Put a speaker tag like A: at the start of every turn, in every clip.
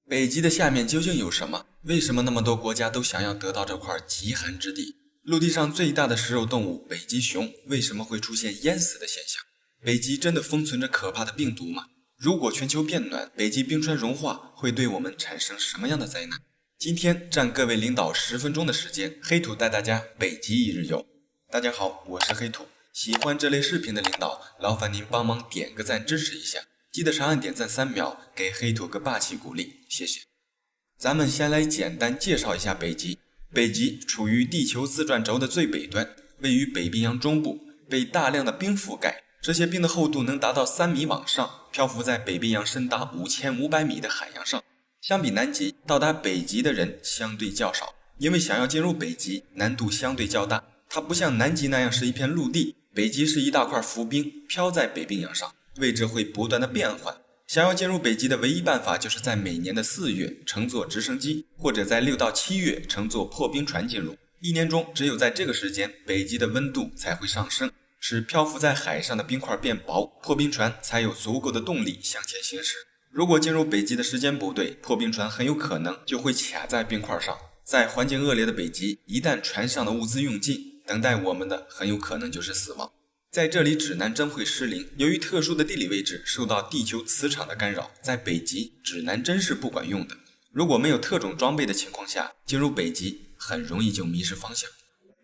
A: 北极的下面究竟有什么？为什么那么多国家都想要得到这块极寒之地？陆地上最大的食肉动物北极熊为什么会出现淹死的现象？北极真的封存着可怕的病毒吗？如果全球变暖，北极冰川融化，会对我们产生什么样的灾难？今天占各位领导10分钟的时间，黑土带大家北极一日游。大家好，我是黑土。喜欢这类视频的领导，劳烦您帮忙点个赞支持一下，记得长按点赞3秒，给黑土个霸气鼓励，谢谢。咱们先来简单介绍一下北极。北极处于地球自转轴的最北端，位于北冰洋中部，被大量的冰覆盖，这些冰的厚度能达到3米往上，漂浮在北冰洋深达5500米的海洋上。相比南极，到达北极的人相对较少，因为想要进入北极难度相对较大，它不像南极那样是一片陆地，北极是一大块浮冰飘在北冰洋上，位置会不断的变换。想要进入北极的唯一办法就是在每年的4月乘坐直升机，或者在6到7月乘坐破冰船进入。一年中只有在这个时间，北极的温度才会上升，使漂浮在海上的冰块变薄，破冰船才有足够的动力向前行驶。如果进入北极的时间不对，破冰船很有可能就会卡在冰块上。在环境恶劣的北极，一旦船上的物资用尽，等待我们的很有可能就是死亡。在这里指南针会失灵，由于特殊的地理位置受到地球磁场的干扰，在北极指南针是不管用的。如果没有特种装备的情况下，进入北极很容易就迷失方向。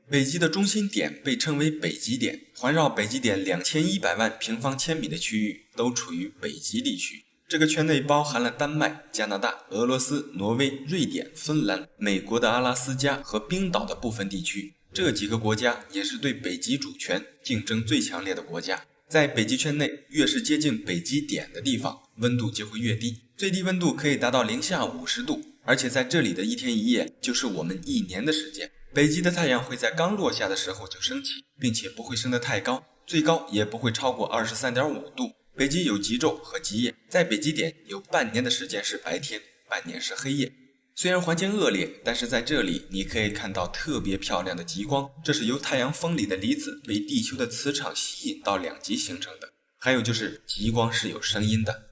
A: 北极的中心点被称为北极点，环绕北极点2100万平方千米的区域都处于北极地区。这个圈内包含了丹麦、加拿大、俄罗斯、挪威、瑞典、芬兰、美国的阿拉斯加和冰岛的部分地区。这几个国家也是对北极主权竞争最强烈的国家。在北极圈内，越是接近北极点的地方，温度就会越低，最低温度可以达到-50度，而且在这里的一天一夜就是我们1年的时间。北极的太阳会在刚落下的时候就升起，并且不会升得太高，最高也不会超过23.5度。北极有极昼和极夜，在北极点有半年的时间是白天，半年是黑夜。虽然环境恶劣，但是在这里你可以看到特别漂亮的极光，这是由太阳风里的离子被地球的磁场吸引到两极形成的。还有就是极光是有声音的。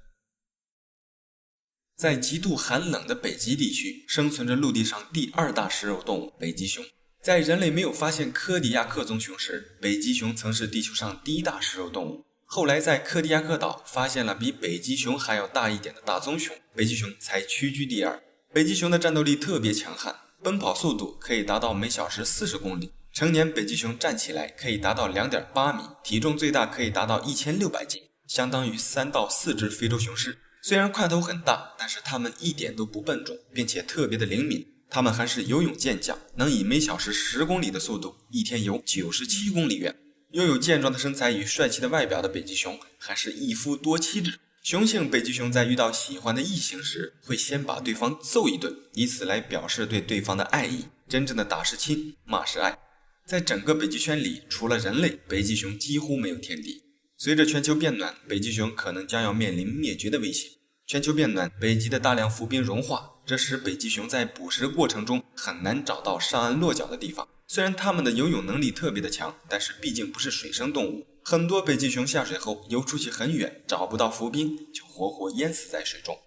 A: 在极度寒冷的北极地区，生存着陆地上第2大食肉动物北极熊。在人类没有发现科迪亚克棕熊时，北极熊曾是地球上第1大食肉动物。后来在科迪亚克岛发现了比北极熊还要大一点的大棕熊，北极熊才屈居第2。北极熊的战斗力特别强悍，奔跑速度可以达到每小时40公里。成年北极熊站起来可以达到2.8米，体重最大可以达到1600斤，相当于3到4只非洲雄狮。虽然块头很大，但是它们一点都不笨重，并且特别的灵敏。它们还是游泳健将，能以每小时10公里的速度，一天游97公里远。拥有健壮的身材与帅气的外表的北极熊，还是一夫多妻制。雄性北极熊在遇到喜欢的异性时，会先把对方揍一顿，以此来表示对对方的爱意。真正的打是亲，骂是爱。在整个北极圈里，除了人类，北极熊几乎没有天敌。随着全球变暖，北极熊可能将要面临灭绝的威胁。全球变暖，北极的大量浮冰融化，这使北极熊在捕食过程中很难找到上岸落脚的地方。虽然它们的游泳能力特别的强，但是毕竟不是水生动物，很多北极熊下水后游出去很远，找不到浮冰，就活活淹死在水中。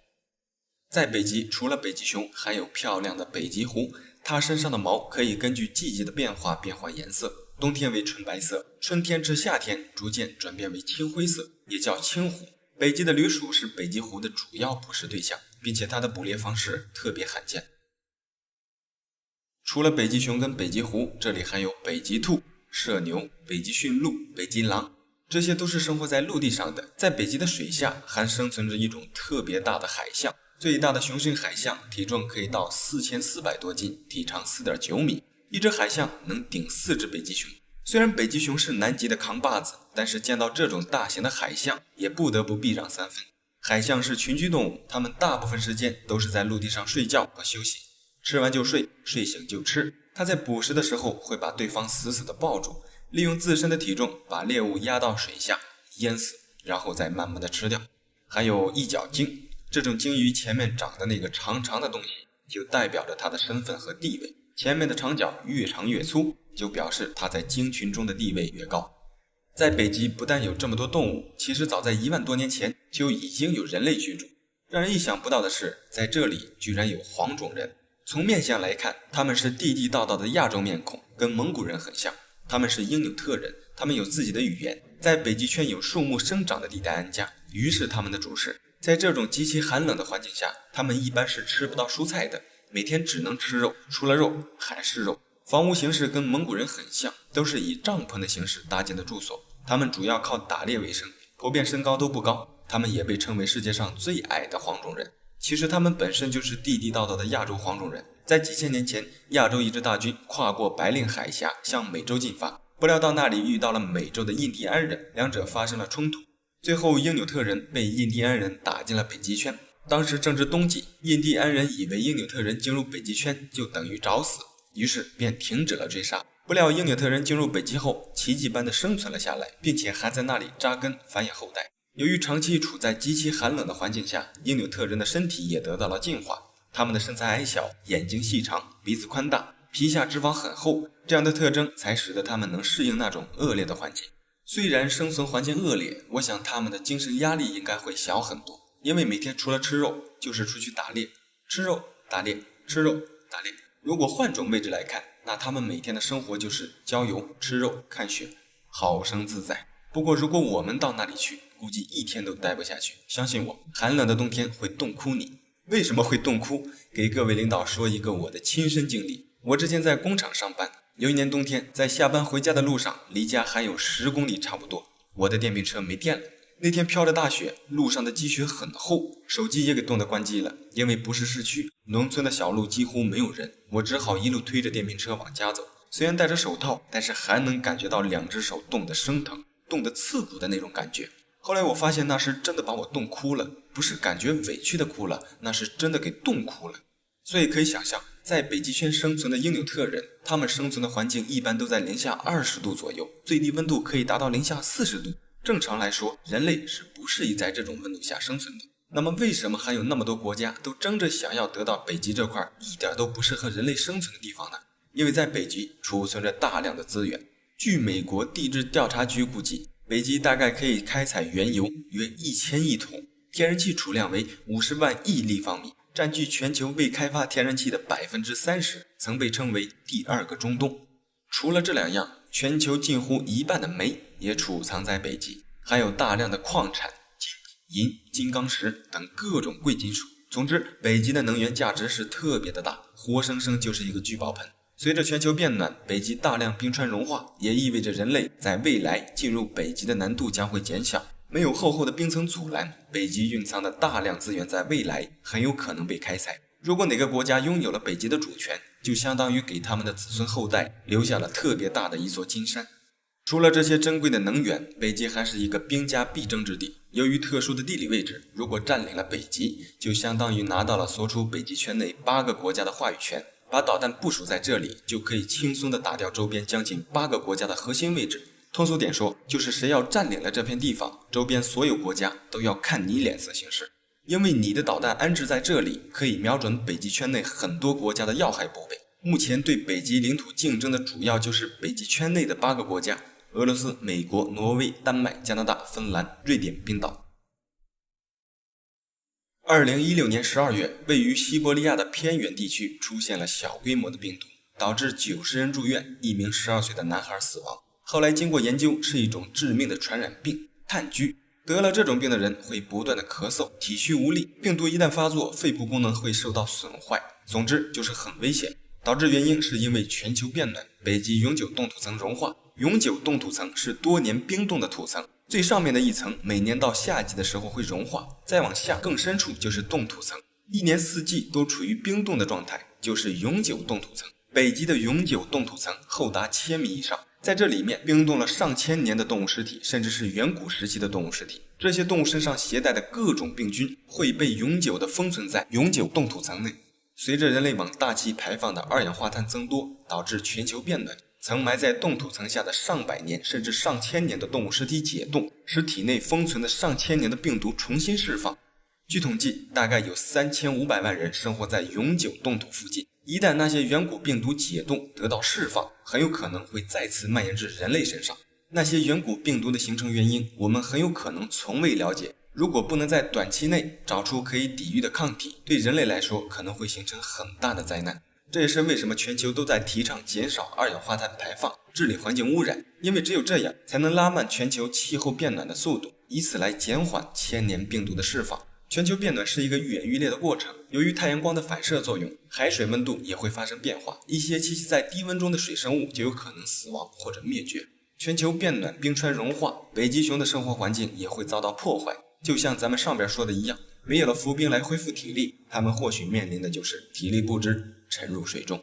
A: 在北极，除了北极熊，还有漂亮的北极狐，它身上的毛可以根据季节的变化变换颜色，冬天为纯白色，春天至夏天逐渐转变为青灰色，也叫青狐。北极的旅鼠是北极狐的主要捕食对象，并且它的捕猎方式特别罕见。除了北极熊跟北极狐，这里还有北极兔、麝牛、北极驯鹿、北极狼，这些都是生活在陆地上的。在北极的水下还生存着一种特别大的海象，最大的雄性海象体重可以到4400多斤，体长4.9米，一只海象能顶4只北极熊。虽然北极熊是南极的扛把子，但是见到这种大型的海象也不得不避让3分。海象是群居动物，它们大部分时间都是在陆地上睡觉和休息，吃完就睡，睡醒就吃。它在捕食的时候会把对方死死地抱住，利用自身的体重把猎物压到水下淹死，然后再慢慢地吃掉。还有一角鲸，这种鲸鱼前面长的那个长长的东西就代表着它的身份和地位，前面的长角越长越粗，就表示它在鲸群中的地位越高。在北极不但有这么多动物，其实早在1万多年前就已经有人类居住。让人意想不到的是，在这里居然有黄种人。从面相来看，他们是地地道道的亚洲面孔，跟蒙古人很像。他们是因纽特人，他们有自己的语言，在北极圈有树木生长的地带安家，鱼是他们的主食。在这种极其寒冷的环境下，他们一般是吃不到蔬菜的，每天只能吃肉，除了肉还是肉。房屋形式跟蒙古人很像，都是以帐篷的形式搭建的住所。他们主要靠打猎为生，普遍身高都不高，他们也被称为世界上最矮的黄种人。其实他们本身就是地地道道的亚洲黄种人。在几千年前，亚洲一支大军跨过白令海峡向美洲进发，不料到那里遇到了美洲的印第安人，两者发生了冲突。最后因纽特人被印第安人打进了北极圈。当时正值冬季，印第安人以为因纽特人进入北极圈就等于找死，于是便停止了追杀。不料因纽特人进入北极后，奇迹般的生存了下来，并且还在那里扎根繁衍后代。由于长期处在极其寒冷的环境下，因纽特人的身体也得到了进化。他们的身材矮小，眼睛细长，鼻子宽大，皮下脂肪很厚，这样的特征才使得他们能适应那种恶劣的环境。虽然生存环境恶劣，我想他们的精神压力应该会小很多，因为每天除了吃肉就是出去打猎，吃肉打猎，吃肉打猎。如果换种位置来看，那他们每天的生活就是郊游、吃肉、看雪，好生自在。不过如果我们到那里去，估计一天都待不下去，相信我，寒冷的冬天会冻哭你。为什么会冻哭？给各位领导说一个我的亲身经历。我之前在工厂上班，有一年冬天，在下班回家的路上，离家还有10公里差不多，我的电瓶车没电了。那天飘着大雪，路上的积雪很厚，手机也给冻得关机了。因为不是市区，农村的小路几乎没有人，我只好一路推着电瓶车往家走。虽然戴着手套，但是还能感觉到2只手冻得生疼，冻得刺骨的那种感觉。后来我发现那是真的把我冻哭了，不是感觉委屈的哭了，那是真的给冻哭了。所以可以想象，在北极圈生存的因纽特人，他们生存的环境一般都在-20度左右，最低温度可以达到-40度。正常来说，人类是不适宜在这种温度下生存的。那么为什么还有那么多国家都争着想要得到北极这块一点都不适合人类生存的地方呢？因为在北极储存着大量的资源。据美国地质调查局估计，北极大概可以开采原油约1000亿桶，天然气储量为50万亿立方米，占据全球未开发天然气的30%，曾被称为第2个中东。除了这2样，全球近乎一半的煤也储藏在北极，还有大量的矿产，金、银、金刚石等各种贵金属。总之，北极的能源价值是特别的大，活生生就是一个聚宝盆。随着全球变暖，北极大量冰川融化，也意味着人类在未来进入北极的难度将会减小。没有厚厚的冰层阻拦，北极蕴藏的大量资源在未来很有可能被开采。如果哪个国家拥有了北极的主权，就相当于给他们的子孙后代留下了特别大的一座金山。除了这些珍贵的能源，北极还是一个兵家必争之地。由于特殊的地理位置，如果占领了北极，就相当于拿到了所处北极圈内8个国家的话语权。把导弹部署在这里，就可以轻松地打掉周边将近8个国家的核心位置。通俗点说，就是谁要占领了这片地方，周边所有国家都要看你脸色行事。因为你的导弹安置在这里，可以瞄准北极圈内很多国家的要害部位。目前对北极领土竞争的主要就是北极圈内的8个国家：俄罗斯、美国、挪威、丹麦、加拿大、芬兰、瑞典、冰岛。2016年12月，位于西伯利亚的偏远地区出现了小规模的病毒，导致90人住院，1名12岁的男孩死亡。后来经过研究，是一种致命的传染病——炭疽。得了这种病的人会不断的咳嗽，体虚无力，病毒一旦发作，肺部功能会受到损坏。总之就是很危险。导致原因是因为全球变暖，北极永久冻土层融化。永久冻土层是多年冰冻的土层，最上面的一层每年到夏季的时候会融化，再往下更深处就是冻土层，一年四季都处于冰冻的状态，就是永久冻土层。北极的永久冻土层厚达1000米以上，在这里面冰冻了上千年的动物尸体，甚至是远古时期的动物尸体。这些动物身上携带的各种病菌会被永久的封存在永久冻土层内。随着人类往大气排放的二氧化碳增多，导致全球变暖，曾埋在冻土层下的上百年甚至上千年的动物尸体解冻，使体内封存的上千年的病毒重新释放。据统计，大概有3500万人生活在永久冻土附近。一旦那些远古病毒解冻得到释放，很有可能会再次蔓延至人类身上。那些远古病毒的形成原因，我们很有可能从未了解。如果不能在短期内找出可以抵御的抗体，对人类来说可能会形成很大的灾难。这也是为什么全球都在提倡减少二氧化碳排放，治理环境污染，因为只有这样才能拉慢全球气候变暖的速度，以此来减缓千年病毒的释放。全球变暖是一个愈演愈烈的过程，由于太阳光的反射作用，海水温度也会发生变化，一些栖息在低温中的水生物就有可能死亡或者灭绝。全球变暖，冰川融化，北极熊的生活环境也会遭到破坏。就像咱们上边说的一样，没有了浮冰来恢复体力，它们或许面临的就是体力不支，沉入水中。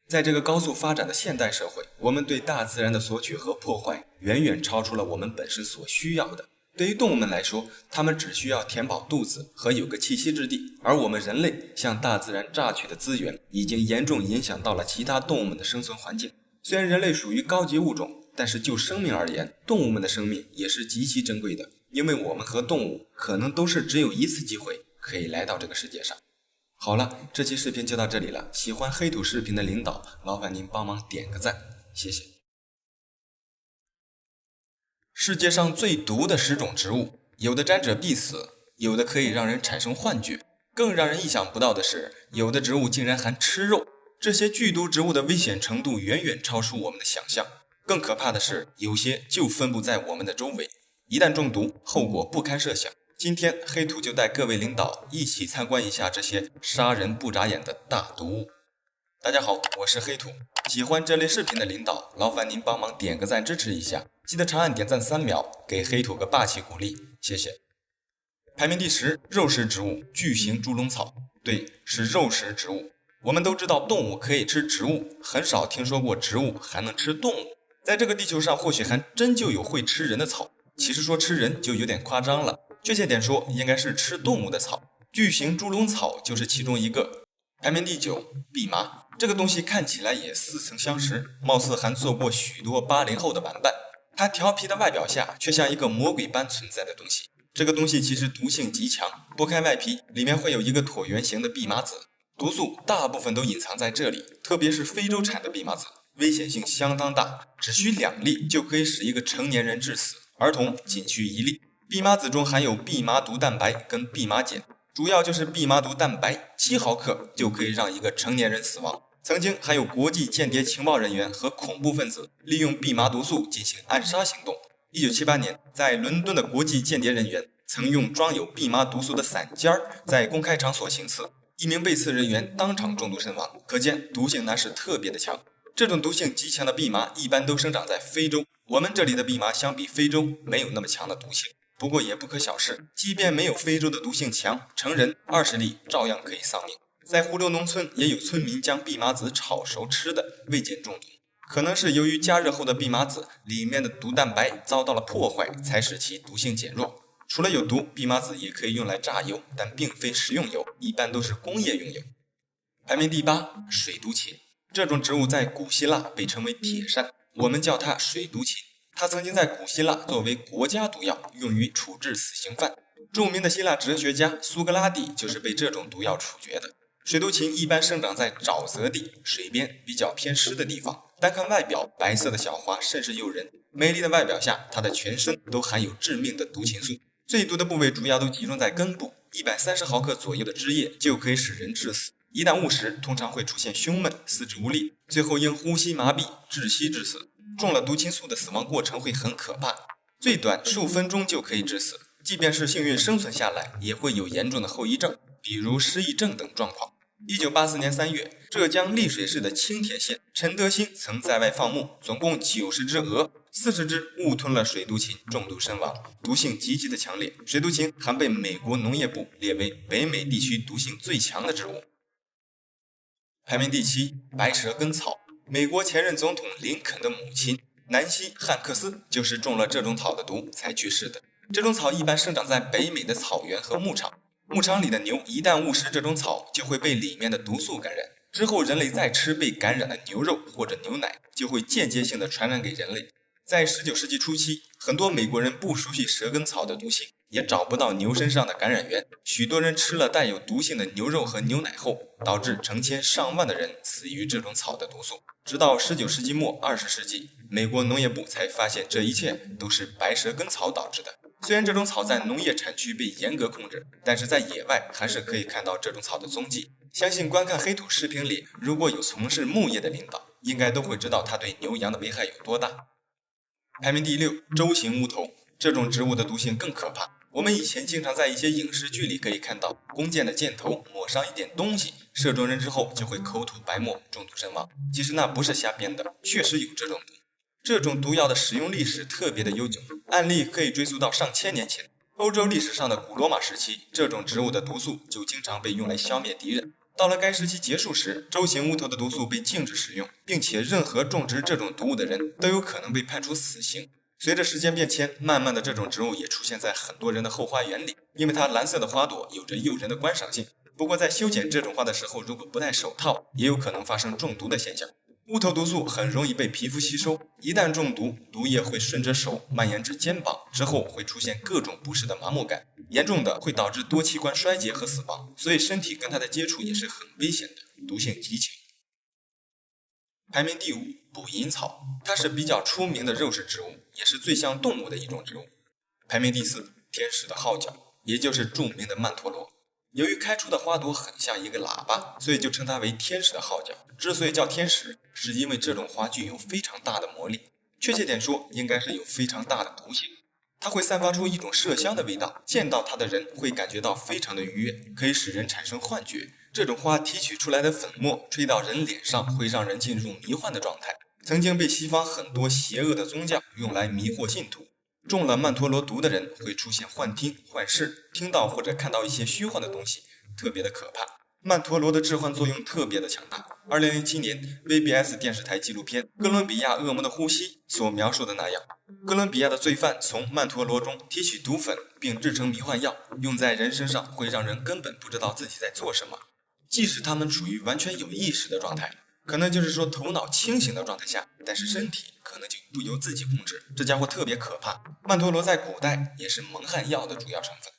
A: 在这个高速发展的现代社会，我们对大自然的索取和破坏远远超出了我们本身所需要的。对于动物们来说，它们只需要填饱肚子和有个栖息之地，而我们人类向大自然榨取的资源已经严重影响到了其他动物们的生存环境。虽然人类属于高级物种，但是就生命而言，动物们的生命也是极其珍贵的，因为我们和动物可能都是只有一次机会可以来到这个世界上。好了，这期视频就到这里了，喜欢黑土视频的领导，劳烦您帮忙点个赞，谢谢。世界上最毒的10种植物，有的沾者必死，有的可以让人产生幻觉，更让人意想不到的是，有的植物竟然还吃肉。这些剧毒植物的危险程度远远超出我们的想象，更可怕的是，有些就分布在我们的周围，一旦中毒，后果不堪设想。今天黑土就带各位领导一起参观一下这些杀人不眨眼的大毒物。大家好，我是黑土，喜欢这类视频的领导，劳烦您帮忙点个赞支持一下，记得长按点赞3秒，给黑土个霸气鼓励，谢谢。排名第10，肉食植物巨型猪笼草。对，是肉食植物。我们都知道动物可以吃植物，很少听说过植物还能吃动物。在这个地球上，或许还真就有会吃人的草，其实说吃人就有点夸张了，确切点说应该是吃动物的草，巨型猪笼草就是其中一个。排名第9，蓖麻。这个东西看起来也似曾相识，貌似还做过许多80后的玩伴。它调皮的外表下却像一个魔鬼般存在的东西。这个东西其实毒性极强，剥开外皮，里面会有一个椭圆形的蓖麻籽，毒素大部分都隐藏在这里，特别是非洲产的蓖麻籽，危险性相当大，只需2粒就可以使一个成年人致死，儿童仅需1粒。蓖麻籽中含有蓖麻毒蛋白跟蓖麻碱，主要就是蓖麻毒蛋白，7毫克就可以让一个成年人死亡。曾经还有国际间谍情报人员和恐怖分子利用蓖麻毒素进行暗杀行动。1978年，在伦敦的国际间谍人员曾用装有蓖麻毒素的散尖在公开场所行刺，一名被刺人员当场中毒身亡，可见毒性那是特别的强。这种毒性极强的蓖麻一般都生长在非洲，我们这里的蓖麻相比非洲没有那么强的毒性。不过也不可小视，即便没有非洲的毒性强，成人20粒照样可以丧命。在湖州农村也有村民将蓖麻籽炒熟吃的，未见中毒。可能是由于加热后的蓖麻籽里面的毒蛋白遭到了破坏，才使其毒性减弱。除了有毒，蓖麻籽也可以用来榨油，但并非食用油，一般都是工业用油。排名第8，水毒芹。这种植物在古希腊被称为铁杉，我们叫它水毒芹。它曾经在古希腊作为国家毒药，用于处置死刑犯。著名的希腊哲学家苏格拉底就是被这种毒药处决的。水毒芹一般生长在沼泽地、水边比较偏湿的地方。单看外表，白色的小花甚是诱人，美丽的外表下，它的全身都含有致命的毒芹素。最毒的部位主要都集中在根部，130毫克左右的汁液就可以使人致死。一旦误食，通常会出现胸闷、四肢无力，最后因呼吸麻痹窒息致死。中了毒芹素的死亡过程会很可怕，最短数分钟就可以致死，即便是幸运生存下来，也会有严重的后遗症，比如失忆症等状况。1984年3月，浙江丽水市的青田县，陈德兴曾在外放牧，总共90只鹅，40只误吞了水毒芹，中毒身亡，毒性极其的强烈。水毒芹还被美国农业部列为北美地区毒性最强的植物。排名第7，白蛇根草。美国前任总统林肯的母亲南希·汉克斯就是中了这种草的毒才去世的。这种草一般生长在北美的草原和牧场，牧场里的牛一旦误食这种草，就会被里面的毒素感染，之后人类再吃被感染的牛肉或者牛奶，就会间接性的传染给人类。在19世纪初期，很多美国人不熟悉蛇根草的毒性，也找不到牛身上的感染源，许多人吃了带有毒性的牛肉和牛奶后，导致成千上万的人死于这种草的毒素。直到19世纪末20世纪，美国农业部才发现这一切都是白蛇根草导致的。虽然这种草在农业产区被严格控制，但是在野外还是可以看到这种草的踪迹。相信观看黑土视频里如果有从事牧业的领导，应该都会知道它对牛羊的危害有多大。排名第6，舟形乌头。这种植物的毒性更可怕。我们以前经常在一些影视剧里可以看到，弓箭的箭头抹上一点东西，射中人之后就会口吐白沫，中毒身亡。其实那不是瞎编的，确实有这种毒。这种毒药的使用历史特别的悠久，案例可以追溯到上千年前。欧洲历史上的古罗马时期，这种植物的毒素就经常被用来消灭敌人。到了该时期结束时，舟形乌头的毒素被禁止使用，并且任何种植这种毒物的人都有可能被判处死刑。随着时间变迁，慢慢的这种植物也出现在很多人的后花园里，因为它蓝色的花朵有着诱人的观赏性。不过在修剪这种花的时候，如果不戴手套，也有可能发生中毒的现象。乌头毒素很容易被皮肤吸收，一旦中毒，毒液会顺着手蔓延至肩膀，之后会出现各种不适的麻木感，严重的会导致多器官衰竭和死亡，所以身体跟它的接触也是很危险的，毒性极强。排名第5，捕蝇草。它是比较出名的肉食植物，也是最像动物的一种植物。排名第4，天使的号角，也就是著名的曼陀罗。由于开出的花朵很像一个喇叭，所以就称它为天使的号角。之所以叫天使，是因为这种花具有非常大的魔力，确切点说，应该是有非常大的毒性。它会散发出一种麝香的味道，见到它的人会感觉到非常的愉悦，可以使人产生幻觉。这种花提取出来的粉末吹到人脸上，会让人进入迷幻的状态。曾经被西方很多邪恶的宗教用来迷惑信徒。中了曼陀罗毒的人会出现幻听、幻视，听到或者看到一些虚幻的东西，特别的可怕。曼陀罗的致幻作用特别的强大。2007年 VBS 电视台纪录片《哥伦比亚恶魔的呼吸》所描述的那样，哥伦比亚的罪犯从曼陀罗中提取毒粉，并制成迷幻药，用在人身上会让人根本不知道自己在做什么。即使他们处于完全有意识的状态，可能就是说头脑清醒的状态下，但是身体可能就不由自己控制，这家伙特别可怕。曼陀罗在古代也是蒙汗药的主要成分。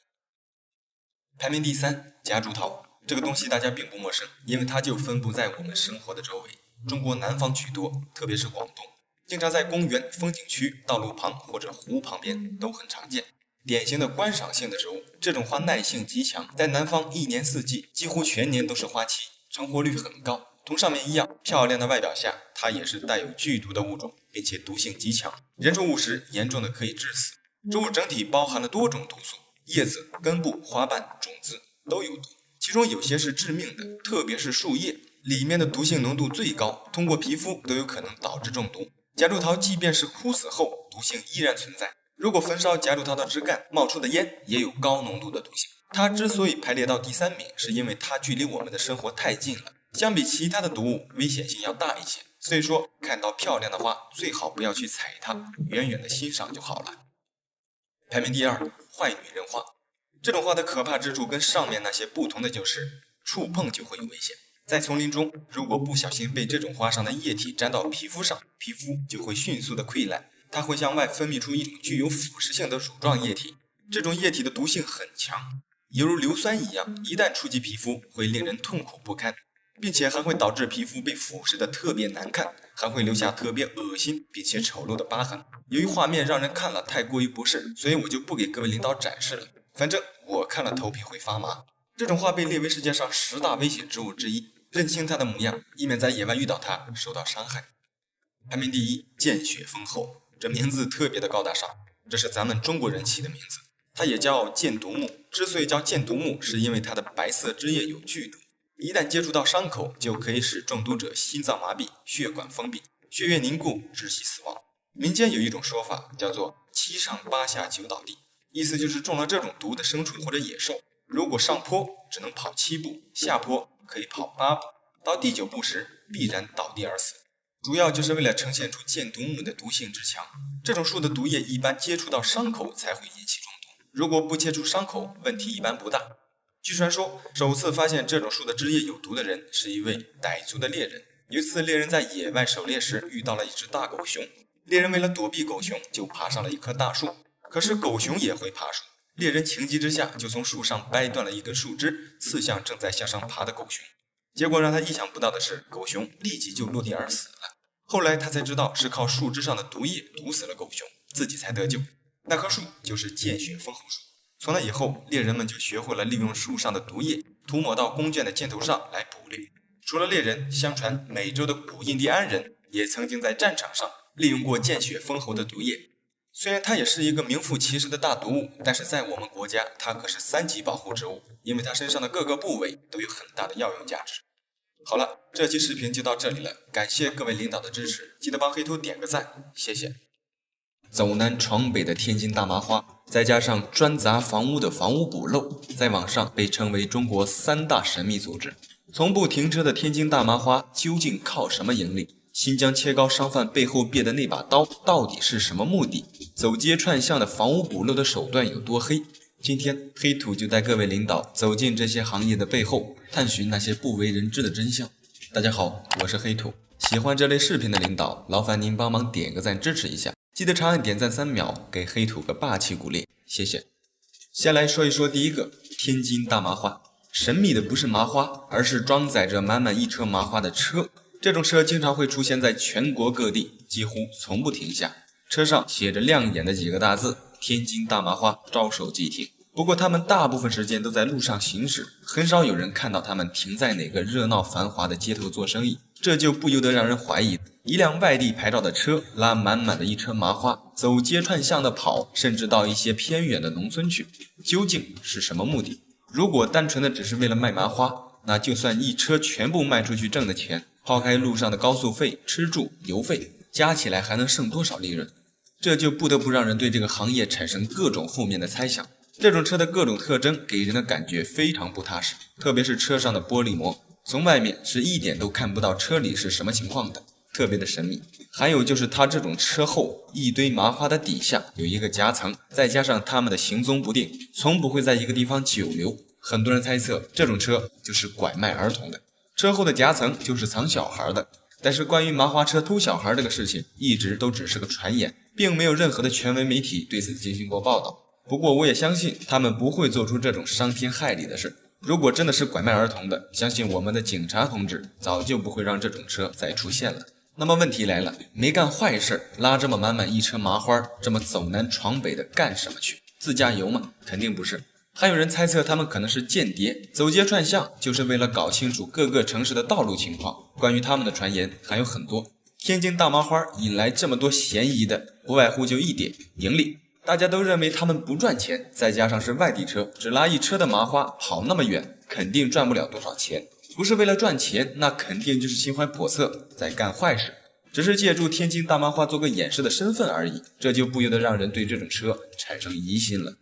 A: 排名第3，夹竹桃。这个东西大家并不陌生，因为它就分布在我们生活的周围。中国南方居多，特别是广东，经常在公园、风景区、道路旁或者湖旁边都很常见。典型的观赏性的植物，这种花耐性极强，在南方一年四季几乎全年都是花期，成活率很高。同上面一样，漂亮的外表下，它也是带有剧毒的物种，并且毒性极强，人畜误食严重的可以致死。植物整体包含了多种毒素，叶子、根部、花瓣、种子都有毒，其中有些是致命的，特别是树叶里面的毒性浓度最高，通过皮肤都有可能导致中毒。夹竹桃即便是枯死后，毒性依然存在。如果焚烧夹竹桃的枝干，冒出的烟也有高浓度的毒性。它之所以排列到第3名，是因为它距离我们的生活太近了，相比其他的毒物，危险性要大一些。所以说，看到漂亮的花，最好不要去采它，远远的欣赏就好了。排名第2，坏女人花。这种花的可怕之处跟上面那些不同的就是，触碰就会有危险。在丛林中，如果不小心被这种花上的液体沾到皮肤上，皮肤就会迅速的溃烂。它会向外分泌出一种具有腐蚀性的乳状液体，这种液体的毒性很强，犹如硫酸一样，一旦触及皮肤会令人痛苦不堪，并且还会导致皮肤被腐蚀的特别难看，还会留下特别恶心并且丑陋的疤痕。由于画面让人看了太过于不适，所以我就不给各位领导展示了，反正我看了头皮会发麻。这种花被列为世界上10大危险植物之一，认清它的模样，以免在野外遇到它受到伤害。排名第1，见血丰厚。这名字特别的高大上，这是咱们中国人起的名字。它也叫箭毒木，之所以叫箭毒木，是因为它的白色汁液有剧毒，一旦接触到伤口，就可以使中毒者心脏麻痹、血管封闭、血液凝固，窒息死亡。民间有一种说法叫做7上8下9倒地，意思就是中了这种毒的牲畜或者野兽，如果上坡只能跑7步，下坡可以跑8步，到第9步时必然倒地而死。主要就是为了呈现出箭毒木的毒性之强，这种树的毒液一般接触到伤口才会引起中毒，如果不接触伤口，问题一般不大。据传说，首次发现这种树的汁液有毒的人是一位傣族的猎人。有一次猎人在野外狩猎时遇到了一只大狗熊，猎人为了躲避狗熊就爬上了一棵大树，可是狗熊也会爬树，猎人情急之下就从树上掰断了一根树枝，刺向正在向上爬的狗熊。结果让他意想不到的是，狗熊立即就落地而死了。后来他才知道是靠树枝上的毒液毒死了狗熊，自己才得救。那棵树就是见血封喉树。从那以后，猎人们就学会了利用树上的毒液涂抹到弓箭的箭头上来捕猎。除了猎人，相传美洲的古印第安人也曾经在战场上利用过见血封喉的毒液。虽然它也是一个名副其实的大毒物，但是在我们国家，它可是3级保护植物，因为它身上的各个部位都有很大的药用价值。好了，这期视频就到这里了，感谢各位领导的支持，记得帮黑头点个赞，谢谢。走南闯北的天津大麻花，再加上专砸房屋的房屋补漏，在网上被称为中国3大神秘组织。从不停车的天津大麻花究竟靠什么盈利？新疆切糕商贩背后别的那把刀到底是什么目的？走街串巷的房屋补漏的手段有多黑？今天黑土就带各位领导走进这些行业的背后，探寻那些不为人知的真相。大家好，我是黑土。喜欢这类视频的领导，劳烦您帮忙点个赞支持一下，记得长按点赞3秒，给黑土个霸气鼓励，谢谢。先来说一说第一个，天津大麻花。神秘的不是麻花，而是装载着满满一车麻花的车。这种车经常会出现在全国各地，几乎从不停下。车上写着亮眼的几个大字：天津大麻花招手即停。不过他们大部分时间都在路上行驶，很少有人看到他们停在哪个热闹繁华的街头做生意，这就不由得让人怀疑，一辆外地牌照的车拉满满的一车麻花，走街串巷的跑，甚至到一些偏远的农村去，究竟是什么目的？如果单纯的只是为了卖麻花，那就算一车全部卖出去挣的钱，抛开路上的高速费、吃住、油费，加起来还能剩多少利润？这就不得不让人对这个行业产生各种负面的猜想。这种车的各种特征给人的感觉非常不踏实，特别是车上的玻璃膜，从外面是一点都看不到车里是什么情况的，特别的神秘。还有就是它这种车后一堆麻花的底下有一个夹层，再加上他们的行踪不定，从不会在一个地方久留。很多人猜测这种车就是拐卖儿童的，车后的夹层就是藏小孩的。但是关于麻花车偷小孩这个事情，一直都只是个传言，并没有任何的权威媒体对此进行过报道。不过我也相信他们不会做出这种伤天害理的事。如果真的是拐卖儿童的，相信我们的警察同志早就不会让这种车再出现了。那么问题来了，没干坏事，拉这么满满一车麻花，这么走南闯北的干什么去？自驾游吗？肯定不是。还有人猜测他们可能是间谍，走街串巷就是为了搞清楚各个城市的道路情况。关于他们的传言还有很多。天津大麻花引来这么多嫌疑的，不外乎就一点：盈利。大家都认为他们不赚钱，再加上是外地车，只拉一车的麻花跑那么远，肯定赚不了多少钱。不是为了赚钱，那肯定就是心怀叵测，在干坏事。只是借助天津大麻花做个掩饰的身份而已，这就不由得让人对这种车产生疑心了。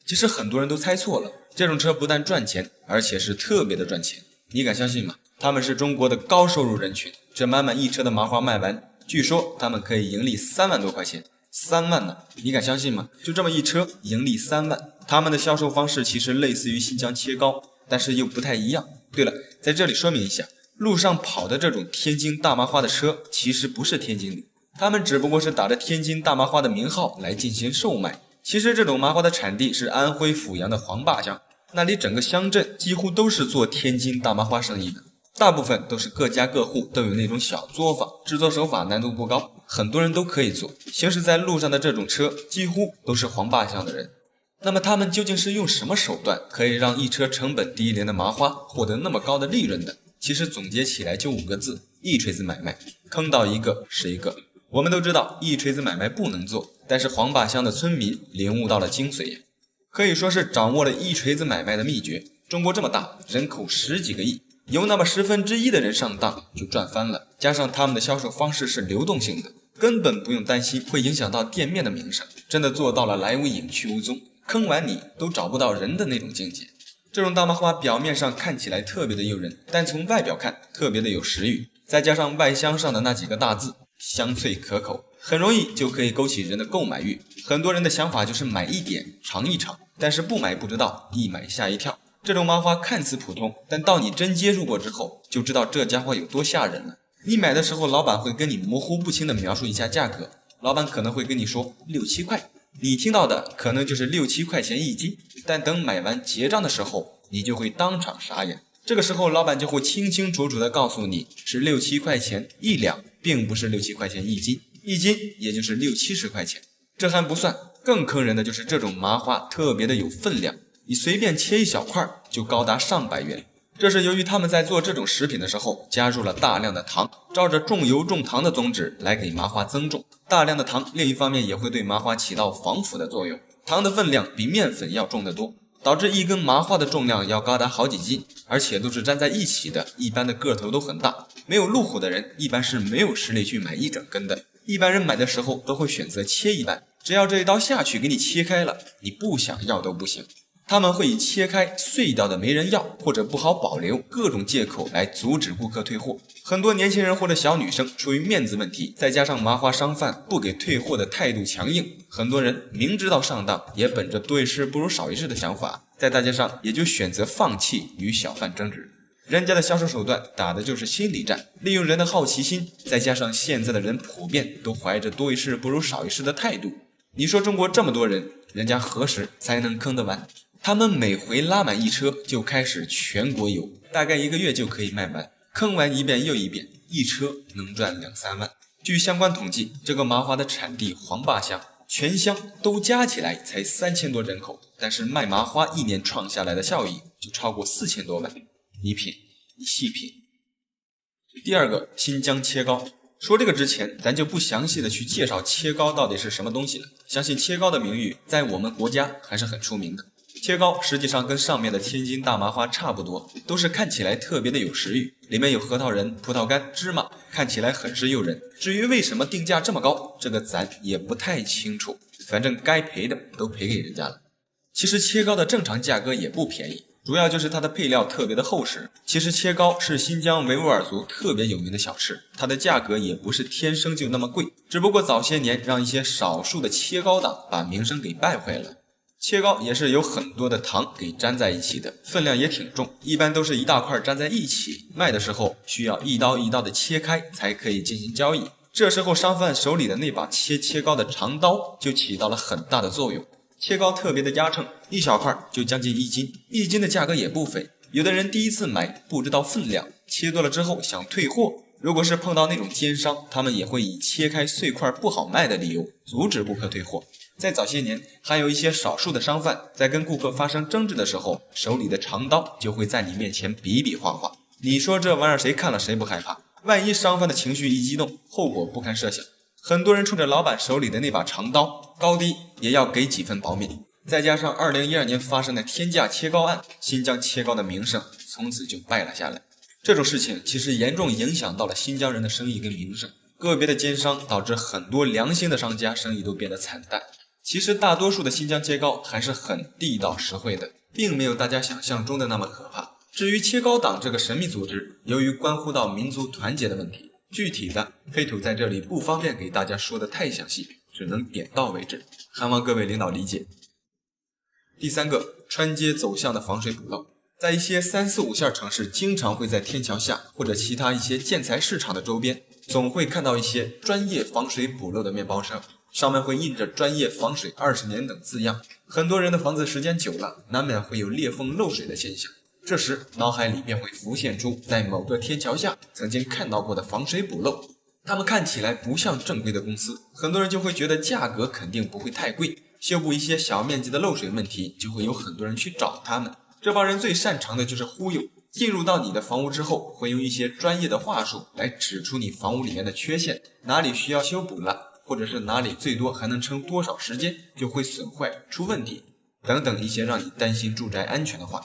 A: 其实很多人都猜错了，这种车不但赚钱，而且是特别的赚钱。你敢相信吗？他们是中国的高收入人群，这满满一车的麻花卖完，据说他们可以盈利3万多块钱。3万呢？你敢相信吗？就这么一车盈利3万。他们的销售方式其实类似于新疆切糕，但是又不太一样。对了，在这里说明一下，路上跑的这种天津大麻花的车其实不是天津的，他们只不过是打着天津大麻花的名号来进行售卖。其实这种麻花的产地是安徽阜阳的黄坝乡，那里整个乡镇几乎都是做天津大麻花生意的，大部分都是各家各户都有那种小作坊，制作手法难度不高，很多人都可以做。行驶在路上的这种车几乎都是黄坝乡的人。那么他们究竟是用什么手段可以让一车成本低廉的麻花获得那么高的利润的？其实总结起来就5个字：一锤子买卖，坑到一个是一个。我们都知道一锤子买卖不能做，但是黄坝乡的村民领悟到了精髓，可以说是掌握了一锤子买卖的秘诀。中国这么大，人口10几个亿，有那么1/10的人上当就赚翻了。加上他们的销售方式是流动性的，根本不用担心会影响到店面的名声，真的做到了来无影去无踪，坑完你都找不到人的那种境界。这种大麻花表面上看起来特别的诱人，但从外表看特别的有食欲，再加上外箱上的那几个大字香脆可口，很容易就可以勾起人的购买欲。很多人的想法就是买一点尝一尝，但是不买不知道，一买吓一跳。这种麻花看似普通，但到你真接触过之后，就知道这家伙有多吓人了。你买的时候，老板会跟你模糊不清的描述一下价格，老板可能会跟你说6、7块，你听到的可能就是6、7块钱一斤，但等买完结账的时候，你就会当场傻眼。这个时候老板就会清清楚楚地告诉你是6、7块钱1两，并不是6、7块钱一斤，一斤也就是60、70块钱。这还不算，更坑人的就是这种麻花特别的有分量，你随便切一小块就高达上百元。这是由于他们在做这种食品的时候加入了大量的糖，照着重油重糖的宗旨来给麻花增重。大量的糖另一方面也会对麻花起到防腐的作用，糖的分量比面粉要重得多，导致一根麻花的重量要高达好几斤，而且都是粘在一起的，一般的个头都很大。没有路虎的人一般是没有实力去买一整根的，一般人买的时候都会选择切一半，只要这一刀下去给你切开了，你不想要都不行。他们会以切开、碎掉的没人要或者不好保留各种借口来阻止顾客退货。很多年轻人或者小女生出于面子问题，再加上麻花商贩不给退货的态度强硬，很多人明知道上当，也本着多一事不如少一事的想法，在大街上也就选择放弃与小贩争执。人家的销售手段打的就是心理战，利用人的好奇心，再加上现在的人普遍都怀着多一事不如少一事的态度。你说中国这么多人，人家何时才能坑得完？他们每回拉满一车就开始全国游，大概1个月就可以卖完，坑完一遍又一遍，一车能赚2-3万。据相关统计，这个麻花的产地黄坝乡，全乡都加起来才3000多人口，但是卖麻花一年创下来的效益就超过4000多万。你品，你细品。第二个，新疆切糕。说这个之前，咱就不详细的去介绍切糕到底是什么东西了。相信切糕的名誉在我们国家还是很出名的。切糕实际上跟上面的天津大麻花差不多，都是看起来特别的有食欲，里面有核桃仁、葡萄干、芝麻，看起来很是诱人。至于为什么定价这么高，这个咱也不太清楚，反正该赔的都赔给人家了。其实切糕的正常价格也不便宜，主要就是它的配料特别的厚实。其实切糕是新疆维吾尔族特别有名的小吃，它的价格也不是天生就那么贵，只不过早些年让一些少数的切糕党把名声给败坏了。切糕也是有很多的糖给粘在一起的，分量也挺重，一般都是一大块粘在一起，卖的时候需要一刀一刀的切开才可以进行交易。这时候商贩手里的那把切糕的长刀就起到了很大的作用。切糕特别的压秤，一小块就将近1斤，1斤的价格也不菲。有的人第一次买不知道分量，切多了之后想退货，如果是碰到那种奸商，他们也会以切开碎块不好卖的理由阻止顾客退货。在早些年，还有一些少数的商贩在跟顾客发生争执的时候，手里的长刀就会在你面前比比划划。你说这玩意儿谁看了谁不害怕？万一商贩的情绪一激动，后果不堪设想。很多人冲着老板手里的那把长刀，高低也要给几分保密。再加上2012年发生的天价切糕案，新疆切糕的名声从此就败了下来。这种事情其实严重影响到了新疆人的生意跟名声，个别的奸商导致很多良心的商家生意都变得惨淡。其实大多数的新疆切糕还是很地道实惠的，并没有大家想象中的那么可怕。至于切糕党这个神秘组织，由于关乎到民族团结的问题，具体的黑土在这里不方便给大家说的太详细，只能点到为止，盼望各位领导理解。第三个，穿街走巷的防水补漏。在一些3、4、5线城市，经常会在天桥下或者其他一些建材市场的周边，总会看到一些专业防水补漏的面包车，上面会印着专业防水20年等字样。很多人的房子时间久了，难免会有裂缝漏水的现象，这时脑海里便会浮现出在某个天桥下曾经看到过的防水补漏。他们看起来不像正规的公司，很多人就会觉得价格肯定不会太贵，修补一些小面积的漏水问题就会有很多人去找他们。这帮人最擅长的就是忽悠，进入到你的房屋之后，会用一些专业的话术来指出你房屋里面的缺陷，哪里需要修补了，或者是哪里最多还能撑多少时间就会损坏出问题等等一些让你担心住宅安全的话。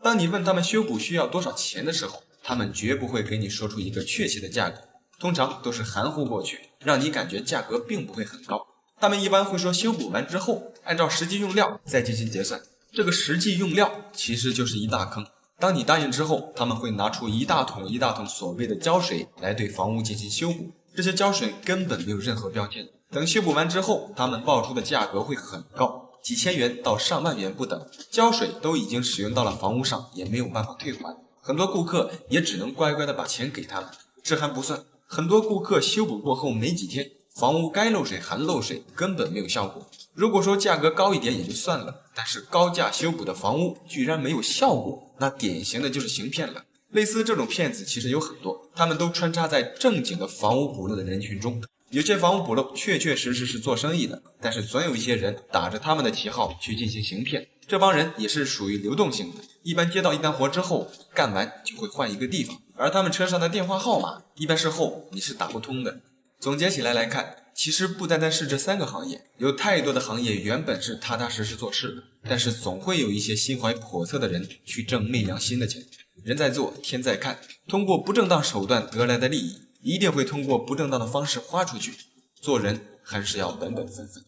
A: 当你问他们修补需要多少钱的时候，他们绝不会给你说出一个确切的价格，通常都是含糊过去，让你感觉价格并不会很高。他们一般会说修补完之后按照实际用料再进行结算，这个实际用料其实就是一大坑。当你答应之后，他们会拿出一大桶一大桶所谓的胶水来对房屋进行修补，这些胶水根本没有任何标签，等修补完之后，他们报出的价格会很高，几千元到上万元不等，胶水都已经使用到了房屋上，也没有办法退还，很多顾客也只能乖乖的把钱给他们。这还不算，很多顾客修补过后没几天，房屋该漏水还漏水，根本没有效果。如果说价格高一点也就算了，但是高价修补的房屋居然没有效果，那典型的就是行骗了。类似这种骗子其实有很多，他们都穿插在正经的房屋补漏的人群中，有些房屋补漏确确实实是做生意的，但是总有一些人打着他们的旗号去进行行骗。这帮人也是属于流动性的，一般接到一单活之后，干完就会换一个地方，而他们车上的电话号码一般事后你是打不通的。总结起来看，其实不单单是这3个行业，有太多的行业原本是踏踏实实做事的，但是总会有一些心怀叵测的人去挣昧良心的钱。人在做，天在看，通过不正当手段得来的利益，一定会通过不正当的方式花出去。做人还是要本本分分。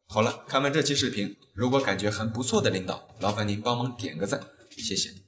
A: 好了，看完这期视频，如果感觉很不错的领导，劳烦您帮忙点个赞，谢谢。